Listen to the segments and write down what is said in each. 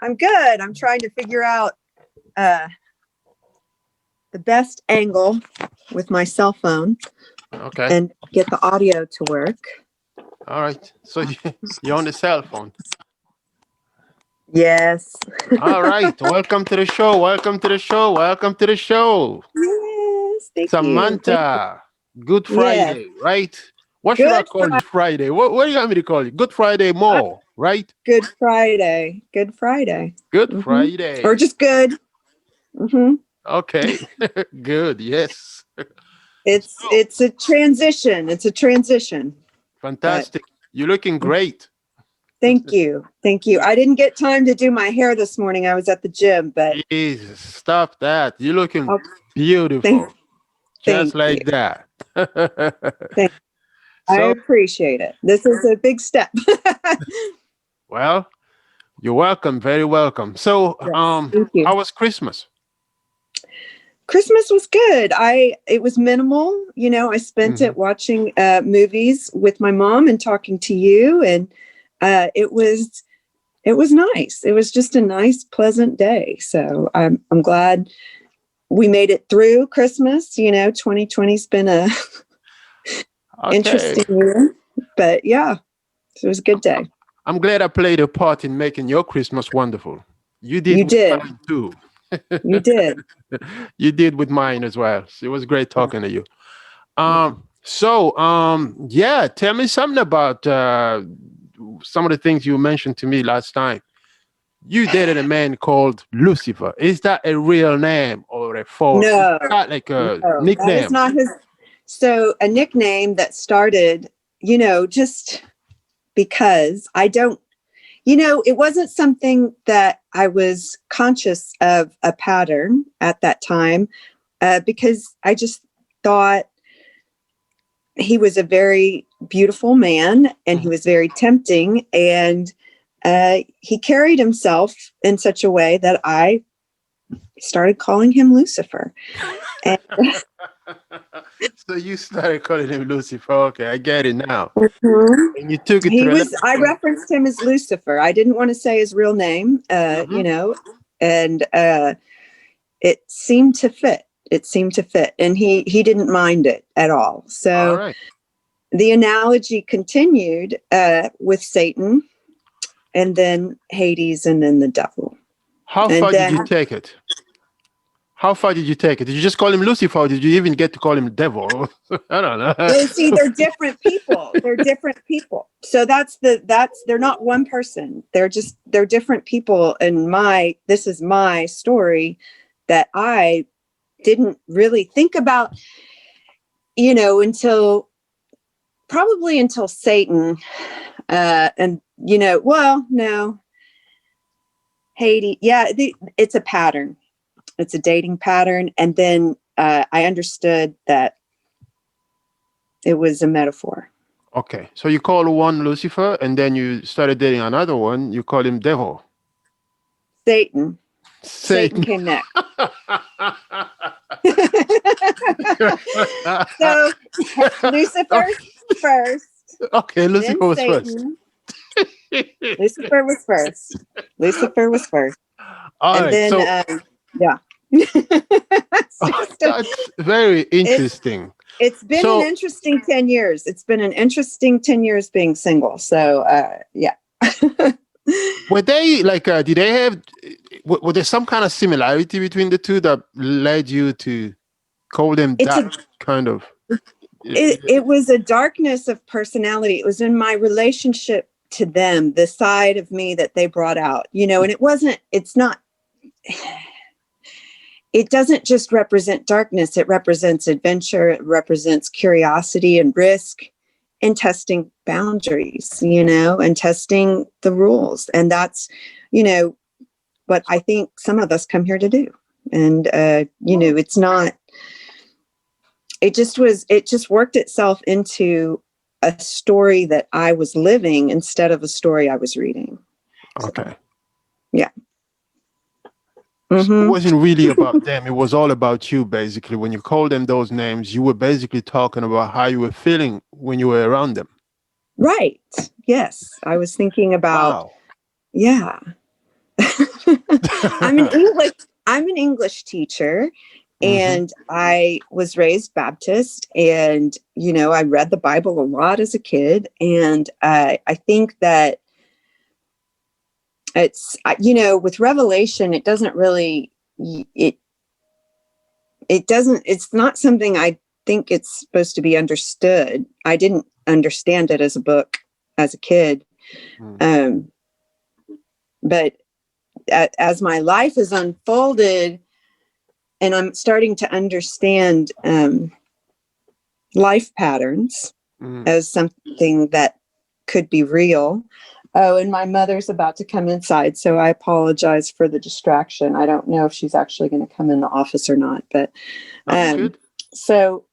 I'm good. I'm trying to figure out the best angle with my cell phone Okay. and get the audio to work. All right. So you're on the cell phone. Yes. All right. Welcome to the show. Welcome to the show. Welcome to the show. Yes. Thank you. Samantha. Good Friday, right? What should I Good call you Friday? What do you want me to call you? Good Friday more, right? Good Friday. Good Friday. Good Friday. Or just good. Okay. Good. Yes. It's a transition. It's a transition. Fantastic. You're looking great. Thank you. Thank you. I didn't get time to do my hair this morning. I was at the gym, but Jesus, stop that. You're looking Oh, beautiful. thank Just like that. Thank I So, appreciate it. This is a big step. well, you're welcome. Very welcome. So, Thank you. how was Christmas? Christmas was good. It was minimal. You know, I spent it watching movies with my mom and talking to you, and it was nice. It was just a nice, pleasant day. So I'm glad we made it through Christmas. You know, 2020's been a interesting year, but yeah, it was a good day. I'm glad I played a part in making your Christmas wonderful. You did. You did. Mine too. You did. You did with mine as well. So it was great talking to you. Yeah, tell me something about some of the things you mentioned to me last time. You dated a man called Lucifer. Is that a real name or a false? No, Not like a that nickname. is not his. So a nickname that started, you know, just because I don't, you know, it wasn't something that I was conscious of a pattern at that time, because I just thought he was a very beautiful man and he was very tempting, and he carried himself in such a way that I started calling him Lucifer. And So you started calling him Lucifer. Okay, I get it now. And you took it to the I referenced him as Lucifer. I didn't want to say his real name, you know, and it seemed to fit. It seemed to fit, and he didn't mind it at all. So the analogy continued with Satan, and then Hades, and then the devil. How far did you take it? How far did you take it? Did you just call him Lucifer, or did you even get to call him devil? I don't know. Well, see, they're different people. They're different people. So they're not one person. They're different people. And this is my story that I didn't really think about, you know, until Satan, and, you know, well, no, Hades. Yeah, it's a pattern. It's a dating pattern. And then I understood that it was a metaphor. Okay. So you call one Lucifer, and then you started dating another one. You call him devil. Satan. Satan came next. So Lucifer first. Okay, Lucifer was first. Lucifer was first. Lucifer was first. All and right. Then, so yeah. That's very interesting. It's been an interesting 10 years. It's been an interesting 10 years being single. So, yeah. Were they like, did they have, was there some kind of similarity between the two that led you to call them kind of? It was a darkness of personality. It was in my relationship to them, the side of me that they brought out, you know, and it doesn't just represent darkness. It represents adventure. It represents curiosity and risk and testing boundaries, you know, and testing the rules. And that's, you know, what I think some of us come here to do. And, you know, it just worked itself into a story that I was living instead of a story I was reading. Okay. So, yeah. So it wasn't really about them. It was all about you, basically. When you called them those names, you were basically talking about how you were feeling when you were around them. Right. Yes. I was thinking about, yeah. I'm an English I'm an English teacher, and I was raised Baptist, and I read the Bible a lot as a kid, and I think that it's with Revelation, it doesn't really it's not something I think it's supposed to be understood. I didn't understand it as a book as a kid. But as my life has unfolded and I'm starting to understand life patterns as something that could be real. Oh, and my mother's about to come inside, so I apologize for the distraction. I don't know if she's actually going to come in the office or not, but so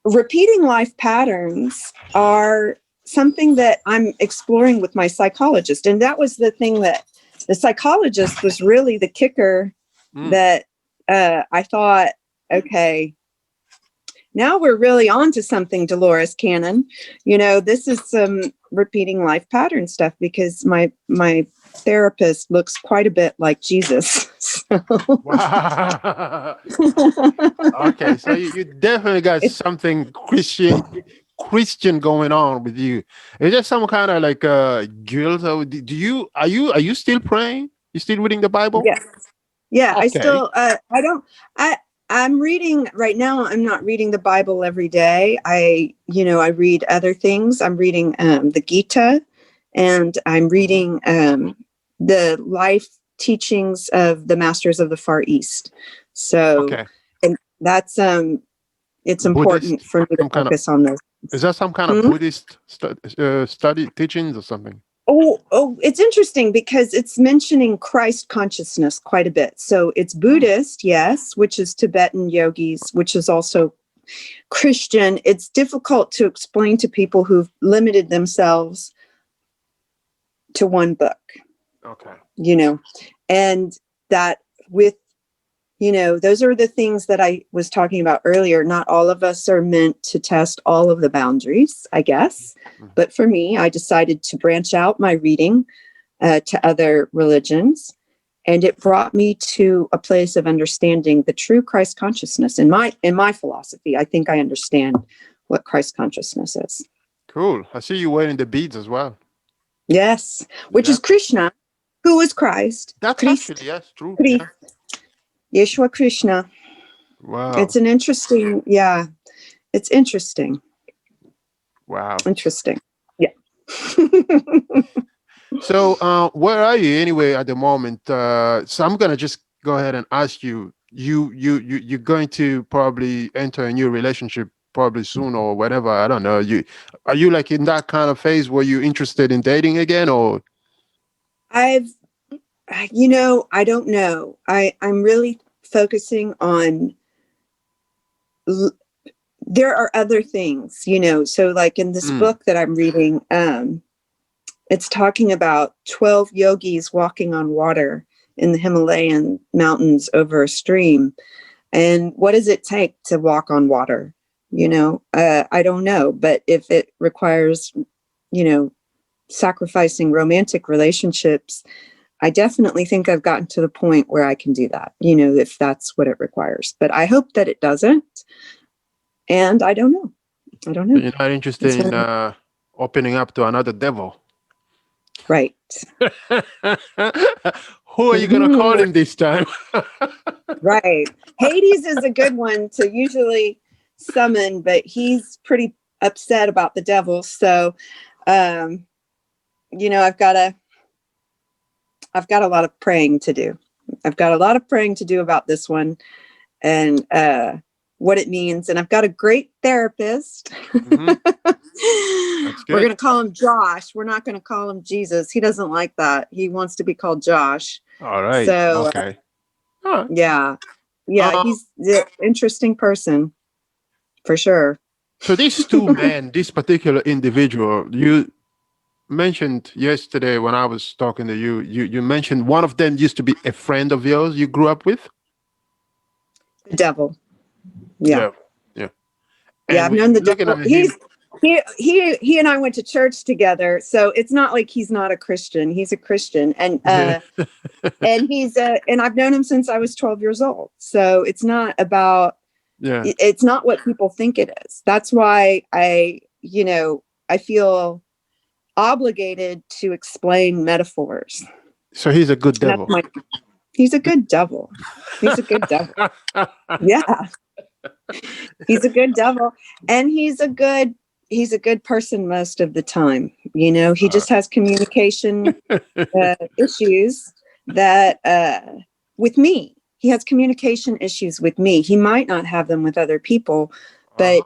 repeating life patterns are something that I'm exploring with my psychologist. And that was the thing that the psychologist was really the kicker that I thought, okay, now we're really on to something, Dolores Cannon. This is some repeating life pattern stuff, because my therapist looks quite a bit like Jesus. Wow. Okay, so you definitely got something Christian going on with you. Is there some kind of like guilt? Or are you still praying? You still reading the Bible? Yes. Yeah, okay. I still I'm reading right now. I'm not reading the Bible every day. I read other things. I'm reading the Gita, and I'm reading the life teachings of the Masters of the Far East. So, and that's it's important Buddhist, for me to focus on those. Is that some kind of Buddhist study teachings or something? Oh, it's interesting because it's mentioning Christ consciousness quite a bit. So it's Buddhist, yes, which is Tibetan yogis, which is also Christian. It's difficult to explain to people who've limited themselves to one book. Okay. And that with, those are the things that I was talking about earlier. Not all of us are meant to test all of the boundaries, I guess. But for me, I decided to branch out my reading to other religions. And it brought me to a place of understanding the true Christ consciousness. In my philosophy, I think I understand what Christ consciousness is. Cool. I see you wearing the beads as well. Yes, which is Krishna, who is Christ. That's actually, yes, true. Yeah. Yeshua Krishna. Wow. It's an interesting, it's interesting. Wow. Interesting. Yeah. So where are you anyway at the moment? So I'm gonna just go ahead and ask you, you're going to probably enter a new relationship probably soon or whatever. I don't know. Are you like in that kind of phase where you're interested in dating again, or? I don't know. I'm really focusing on, there are other things, so like in this book that I'm reading, it's talking about 12 yogis walking on water in the Himalayan mountains over a stream. And what does it take to walk on water? I don't know, but if it requires, sacrificing romantic relationships, I definitely think I've gotten to the point where I can do that, if that's what it requires. But I hope that it doesn't. And I don't know. So you're not interested in opening up to another devil? Right. Who are you going to call him this time? Right. Hades is a good one to usually summon, but he's pretty upset about the devil. So, I've got a lot of praying to do. I've got a lot of praying to do about this one and what it means. And I've got a great therapist. We're going to call him Josh. We're not going to call him Jesus. He doesn't like that. He wants to be called Josh. All right. So, okay. Yeah. He's an interesting person for sure. So these two men, this particular individual, you mentioned yesterday when I was talking to you, you mentioned one of them used to be a friend of yours you grew up with? The devil. Yeah. Yeah, I've known the devil. he and I went to church together, so it's not like he's not a Christian. He's a Christian, and Yeah. and I've known him since I was 12 years old. So it's not about, Yeah. it's not what people think it is. That's why I feel obligated to explain metaphors. So he's a good That's devil. he's a good devil. He's a good devil. Yeah. He's a good devil, and he's a good person most of the time. He just has communication issues that with me. He has communication issues with me. He might not have them with other people, but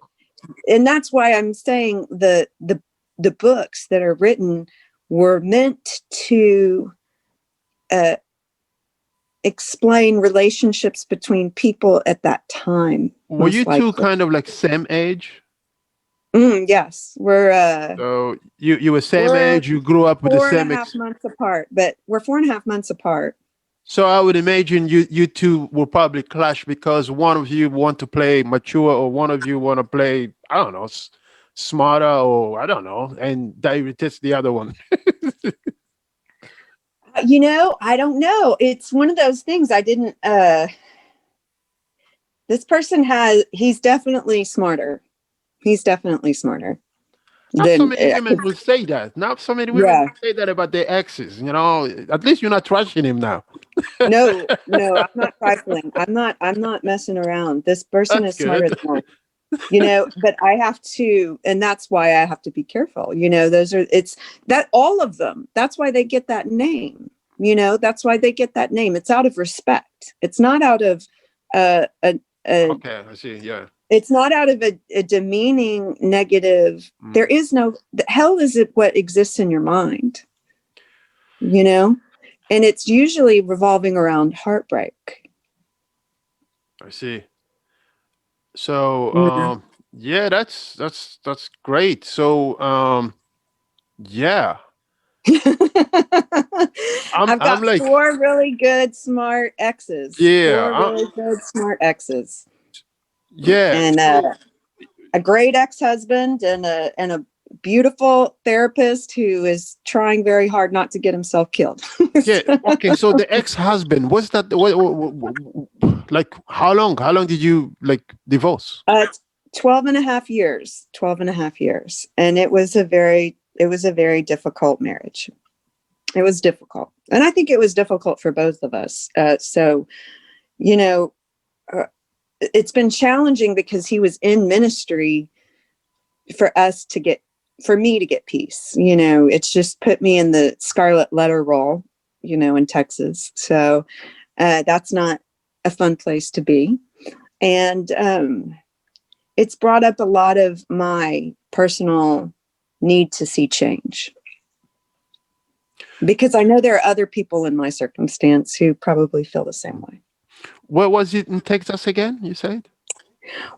and that's why I'm saying the books that are written were meant to explain relationships between people at that time. Were you two kind of like same age? Yes, we're So you were same we're age. You grew up with the four and a same. half months apart, but we're 4.5 months apart. So I would imagine you two will probably clash because one of you want to play mature, or one of you want to play, I don't know, smarter, or I don't know, and that irritates the other one. I don't know. It's one of those things I didn't. This person he's definitely smarter. He's definitely smarter Not so than. many women will say that. Not so many women Yeah. will say that about their exes. At least you're not trashing him now. No, I'm not trifling. I'm not messing around. This person That's is smarter good. than I. But I have to, and that's why I have to be careful. It's that all of them. That's why they get that name. That's why they get that name. It's out of respect. It's not out of Okay, I see. Yeah. it's not out of a demeaning negative. There is no hell is it what exists in your mind, and it's usually revolving around heartbreak. I see. So yeah, that's great. So yeah. I've I'm got like, 4 really good, smart exes. yeah, 4 really good, smart exes. yeah. And a great ex-husband and a beautiful therapist who is trying very hard not to get himself killed. Yeah. Okay. So the ex-husband, what's that? Like, how long? How long did you like divorce? 12 and a half years. 12 and a half years. And it was a very difficult marriage. It was difficult. And I think it was difficult for both of us. It's been challenging because he was in ministry for me to get peace. It's just put me in the scarlet letter role, in Texas. So that's not a fun place to be. And it's brought up a lot of my personal need to see change. Because I know there are other people in my circumstance who probably feel the same way. Where was it in Texas again? You said?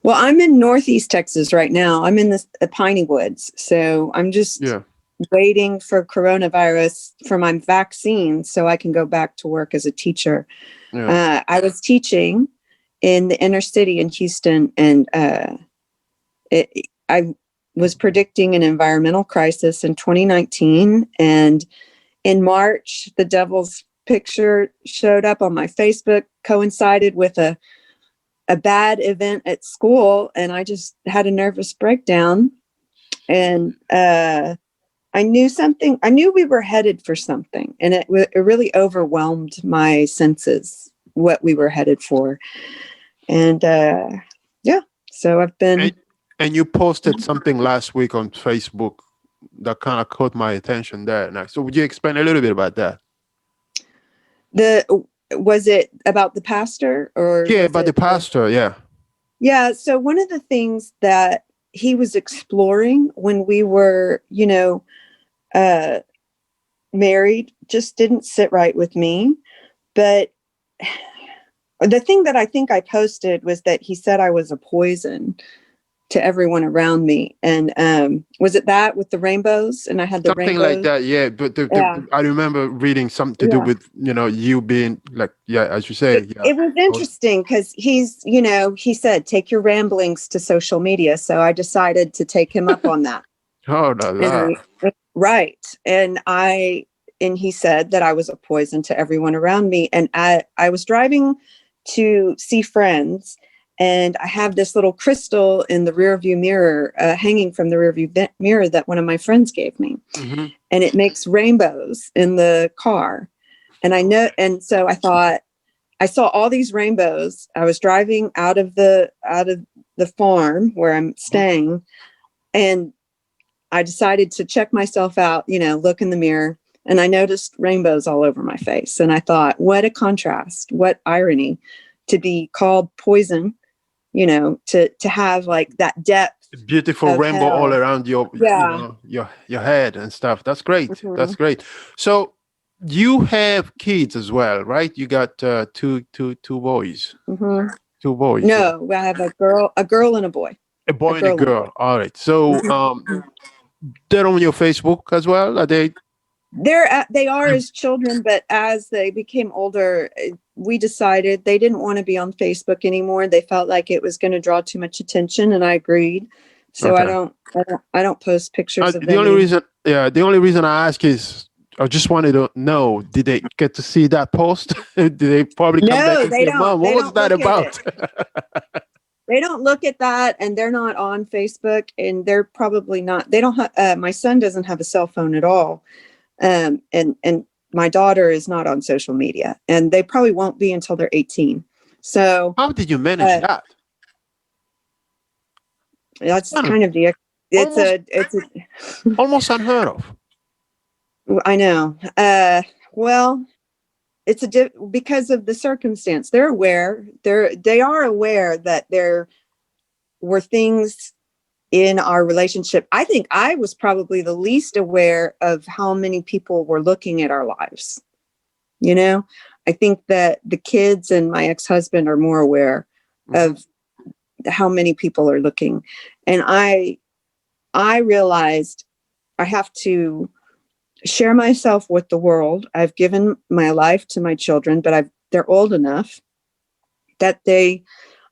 Well, I'm in Northeast Texas right now. I'm in the Piney Woods. So I'm just waiting for coronavirus for my vaccine so I can go back to work as a teacher. Yeah. I was teaching in the inner city in Houston, and I was predicting an environmental crisis in 2019. And in March, the devil's picture showed up on my Facebook, coincided with a bad event at school, and I just had a nervous breakdown. And I knew we were headed for something, and it really overwhelmed my senses what we were headed for. And so I've been. And you posted something last week on Facebook that kind of caught my attention there. Now, so would you explain a little bit about that? Was it about the pastor, or? Yeah, about the pastor. Yeah. Yeah. So one of the things that he was exploring when we were, married just didn't sit right with me. But the thing that I think I posted was that he said I was a poison. to everyone around me. And was it that with the rainbows? And I had the Something like rainbows. that, yeah. But Yeah. I remember reading something to do Yeah. with, you being like, yeah, as you say, yeah. It was interesting because he said, take your ramblings to social media. So I decided to take him up on that. Oh, la, la. Right. And he said that I was a poison to everyone around me. And I was driving to see friends, and I have this little crystal in the rear view mirror, hanging from the rear view mirror that one of my friends gave me. Mm-hmm. And it makes rainbows in the car. And so I thought, I saw all these rainbows. I was driving out of the farm where I'm staying, and I decided to check myself out, look in the mirror, and I noticed rainbows all over my face. And I thought, what a contrast, what irony to be called poison, to have like that depth. Beautiful rainbow hell. all around your, Yeah. your head and stuff. That's great. Mhm. That's great. So you have kids as well, right? You got two boys. Mm-hmm. Two boys. Yeah. No, I have a girl and a boy. A boy and a girl and a girl. All right. So they're on your Facebook as well. Are they? They are as children, but as they became older, we decided they didn't want to be on Facebook anymore. They felt like it was going to draw too much attention, and I agreed. So Okay. I don't post pictures of them. The only reason I ask is I just wanted to know, did they get to see that post? Did they probably come back and say, Mom, what was that about? They don't look at that, and they're not on Facebook, and they're probably not. They don't have. My son doesn't have a cell phone at all, and my daughter is not on social media, and they probably won't be until they're 18. So how did you manage that? That's kind of it's almost unheard of. I know. Well, it's because of the circumstance. They're aware. They are aware that there were things in our relationship. I think I was probably the least aware of how many people were looking at our lives. I think that the kids and my ex-husband are more aware of how many people are looking. And I realized I have to share myself with the world. I've given my life to my children, but they're old enough that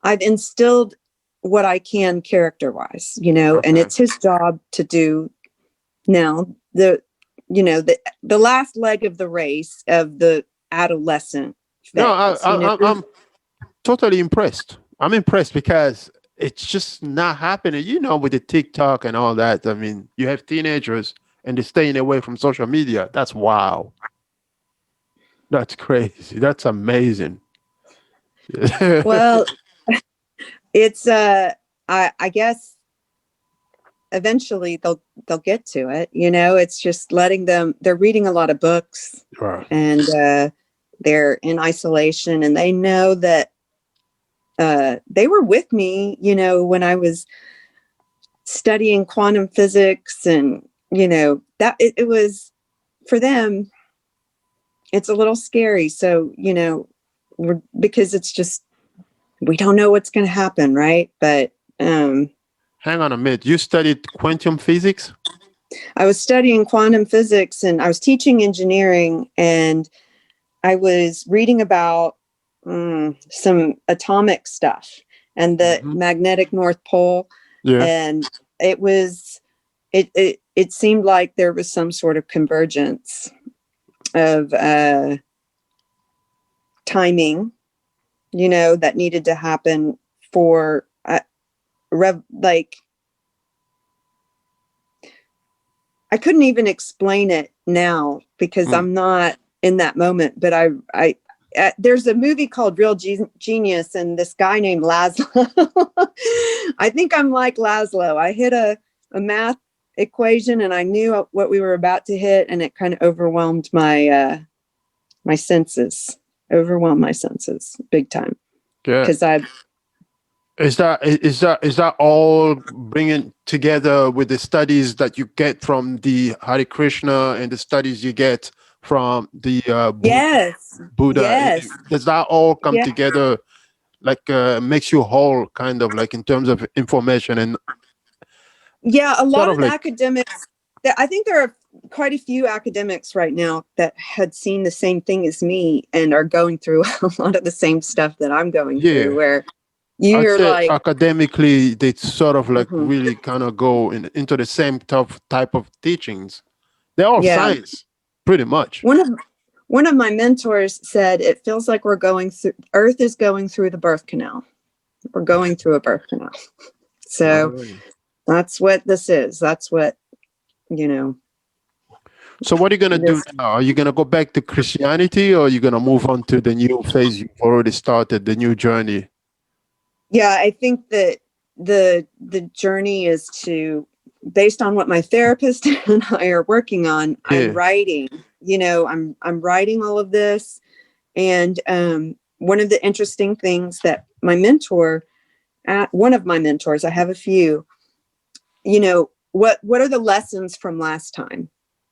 I've instilled what I can character-wise, and it's his job to do now the last leg of the race of the adolescent phase. No, I'm totally impressed. I'm impressed because it's just not happening, with the TikTok and all that. I mean, you have teenagers and they're staying away from social media. That's wow. That's crazy. That's amazing. Well, it's I guess eventually they'll get to it. It's just letting them. They're reading a lot of books, right. And they're in isolation, and they know that they were with me, when I was studying quantum physics, and that it was for them. It's a little scary. So, because it's just, we don't know what's going to happen. Right. But, hang on a minute. You studied quantum physics? I was studying quantum physics, and I was teaching engineering, and I was reading about some atomic stuff and the magnetic North Pole. Yeah. And it seemed like there was some sort of convergence of timing, that needed to happen for I couldn't even explain it now because I'm not in that moment, but I there's a movie called Real Genius, and this guy named Laszlo. I think I'm like Laszlo. I hit a math equation, and I knew what we were about to hit, and it kind of overwhelmed my my senses. Overwhelmed my senses big time. Because Is that all bringing together with the studies that you get from the Hare Krishna and the studies you get from the yes, Buddha? yes. Does that all come together like makes you whole, kind of like in terms of information and Yeah, a sort lot of of like academics. I think there are quite a few academics right now that had seen the same thing as me and are going through a lot of the same stuff that I'm going through. yeah. Where I'd you're say like, academically they sort of like mhm, really kind of go into the same type of teachings. They're all yeah. science, pretty much. One of my mentors said it feels like we're going through. Earth is going through the birth canal. We're going through a birth canal. All So right. that's what this is. That's what you know. So what are you gonna do This. now? Are you gonna go back to Christianity, or are you gonna move on to the new phase you've already started, the new journey? Yeah, I think that the journey is to, based on what my therapist and I are working on, I'm Yeah. writing. I'm writing all of this, and one of the interesting things that my mentor, one of my mentors, I have a few. What are the lessons from last time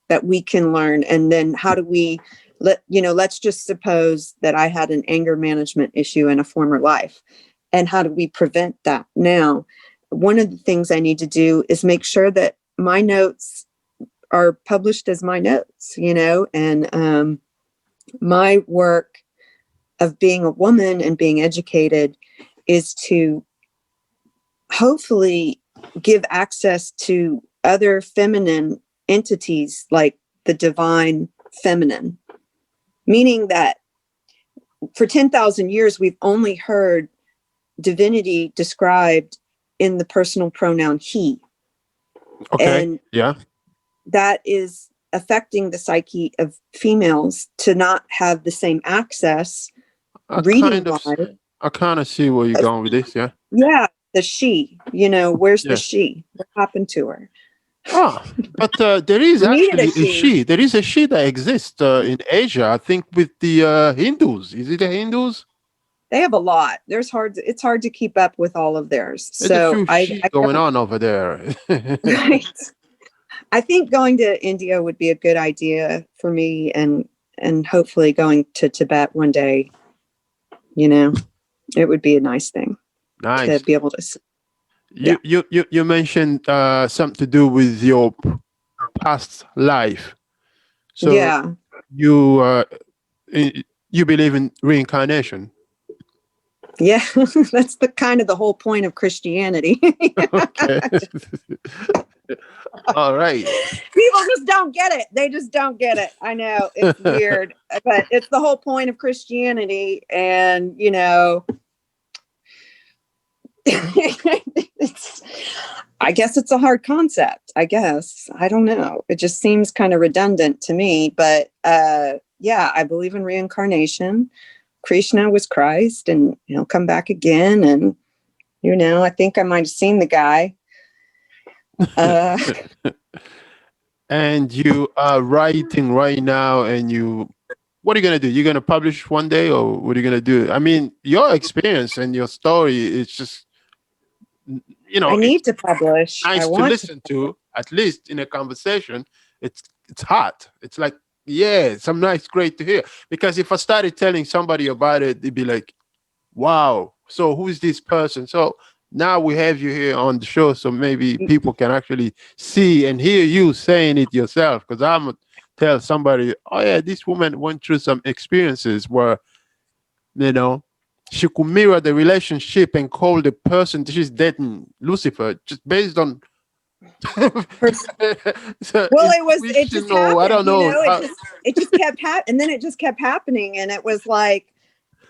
that we can learn, and then how do we let's just suppose that I had an anger management issue in a former life, and how do we prevent that now? One of the things I need to do is make sure that my notes are published as my notes, and my work of being a woman and being educated is to hopefully give access to other feminine entities like the divine feminine, meaning that for 10,000 years, we've only heard divinity described in the personal pronoun he. Okay. And Yeah. that is affecting the psyche of females to not have the same access I reading kind of, wise. I kind of see where you're going with this. Yeah. Yeah, the she, where's the Yeah. she? What happened to her? Ah, but there is We needed a actually a she. she. There is a she that exists in Asia. I think with the Hindus. Is it the Hindus? They have a lot. It's hard to keep up with all of theirs. There's a So few she I going don't, on over there. right. I think going to India would be a good idea for me, and hopefully going to Tibet one day, it would be a nice thing to Nice. be able to yeah. You mentioned something to do with your past life. So Yeah. you you believe in reincarnation. Yeah. That's the kind of the whole point of Christianity. Okay. All right. People just don't get it. They just don't get it. I know it's weird, but it's the whole point of Christianity. And, I guess it's a hard concept. I guess. I don't know. It just seems kind of redundant to me. But yeah, I believe in reincarnation. Krishna was Christ, and he'll come back again. And, I think I might have seen the guy. And you are writing right now, and what are you gonna do? You're gonna publish one day, or what are you gonna do? I mean, your experience and your story is just, I it's need to publish. I nice to want to. listen to, at least in a conversation. It's hot. It's like, yeah, some nice, great to hear. Because if I started telling somebody about it, they'd be like, wow, so who's this person? So now we have you here on the show, so maybe people can actually see and hear you saying it yourself. Because I'm gonna tell somebody, oh yeah, this woman went through some experiences where, she could mirror the relationship and call the person she's dating Lucifer just based on so Well, it just intuition, or I happened, don't know. it just kept and then it just kept happening. And it was like,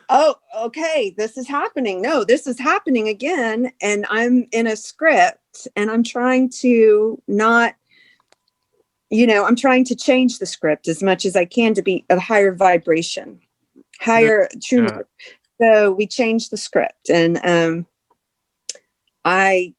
oh, okay, this is happening. No, this is happening again. And I'm in a script, and I'm trying to not, I'm trying to change the script as much as I can to be a higher vibration, higher true. Yeah. So we changed the script, and I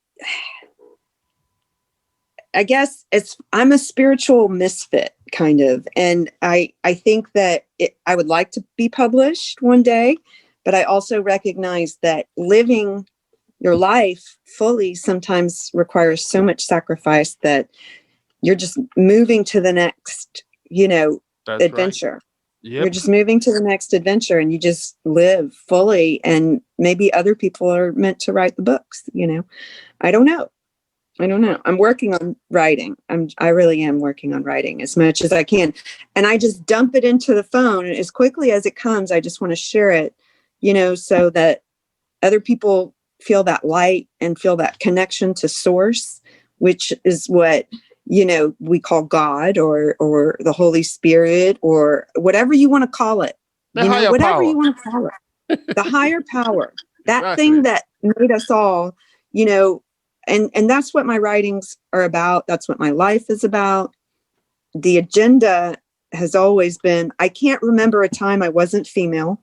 guess I'm a spiritual misfit kind of. And I think that I would like to be published one day, but I also recognize that living your life fully sometimes requires so much sacrifice that you're just moving to the next, That's right. adventure. You're Yep. just moving to the next adventure and you just live fully. And maybe other people are meant to write the books, you know. I don't know. I don't know. I'm working on writing. I really am working on writing as much as I can. And I just dump it into the phone and as quickly as it comes, I just want to share it, you know, so that other people feel that light and feel that connection to source, which is what, you know, we call God or the Holy Spirit or whatever you want to call it, The you know, higher whatever power. you want to call it, the higher power, that Exactly. thing that made us all, you know, and that's what my writings are about. That's what my life is about. The agenda has always been, I can't remember a time I wasn't female.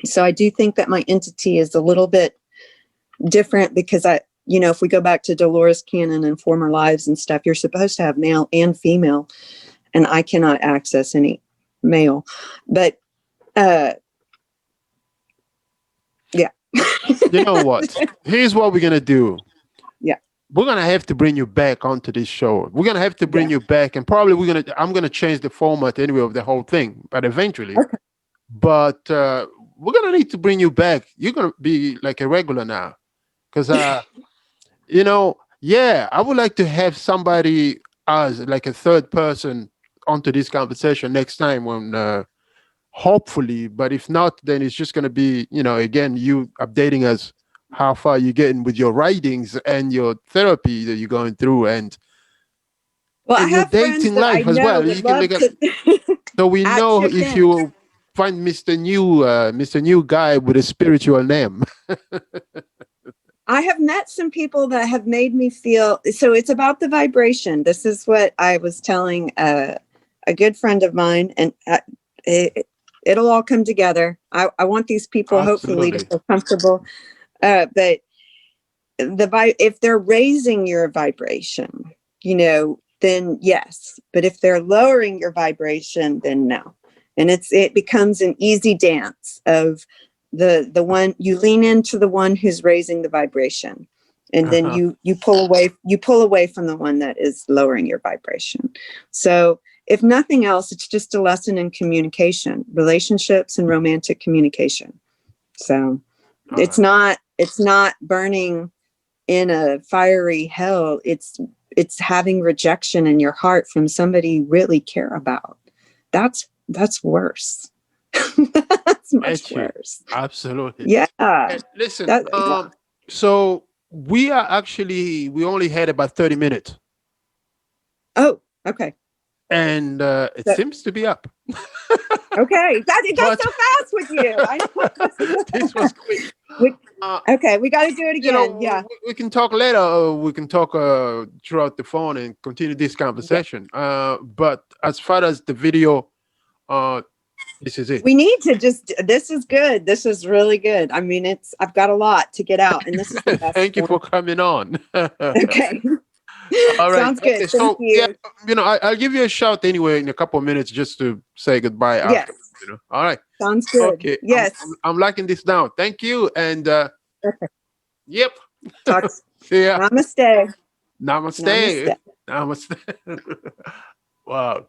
So I do think that my entity is a little bit different because you know, if we go back to Dolores Cannon and former lives and stuff, you're supposed to have male and female, and I cannot access any male. But yeah. You know what? Here's what we're gonna do. Yeah. We're gonna have to bring you back onto this show. We're gonna have to bring Yeah. you back, and probably I'm gonna change the format anyway of the whole thing, but eventually. Okay. But we're gonna need to bring you back. You're gonna be like a regular now, because you know, yeah, I would like to have somebody as like a third person onto this conversation next time when hopefully, but if not, then it's just going to be, you know, again, you updating us how far you're getting with your writings and your therapy that you're going through and Well, I your have friends dating that I life as know well. would You can love look at, to so we know chip if in. you find Mr. New guy with a spiritual name. I have met some people that have made me feel, so it's about the vibration. This is what I was telling a good friend of mine, and it'll all come together. I want these people hopefully to Absolutely. feel comfortable, but if they're raising your vibration, you know, then yes. But if they're lowering your vibration, then no. And it becomes an easy dance of the one you lean into the one who's raising the vibration, and then Uh-huh. you pull away from the one that is lowering your vibration. So if nothing else, it's just a lesson in communication, relationships and romantic communication. So All it's right. not burning in a fiery hell. It's having rejection in your heart from somebody you really care about. That's worse. That's much At you. worse. Absolutely. Yeah. And listen, That yeah. so we only had about 30 minutes. Oh, okay. And it So, seems to be up. okay. It goes But so fast with you. I know. this was quick. we, Uh, okay, we got to do it you know, again. Yeah. we can talk later. We can talk throughout the phone and continue this Yeah. conversation. But as far as the video, uh, this is it. We need to this is good. This is really good. I mean, I've got a lot to get out, and this is the best Thank you for one. coming on. Okay. All right. Sounds Okay. good. Thank So yeah, you. you know, I'll give you a shout anyway in a couple of minutes just to say goodbye Yes. after. You know. All right. Sounds good. Okay. Yes. I'm liking this down. Thank you. And Okay. yep. Talk. See ya. Namaste. Namaste. Namaste. Namaste. Wow.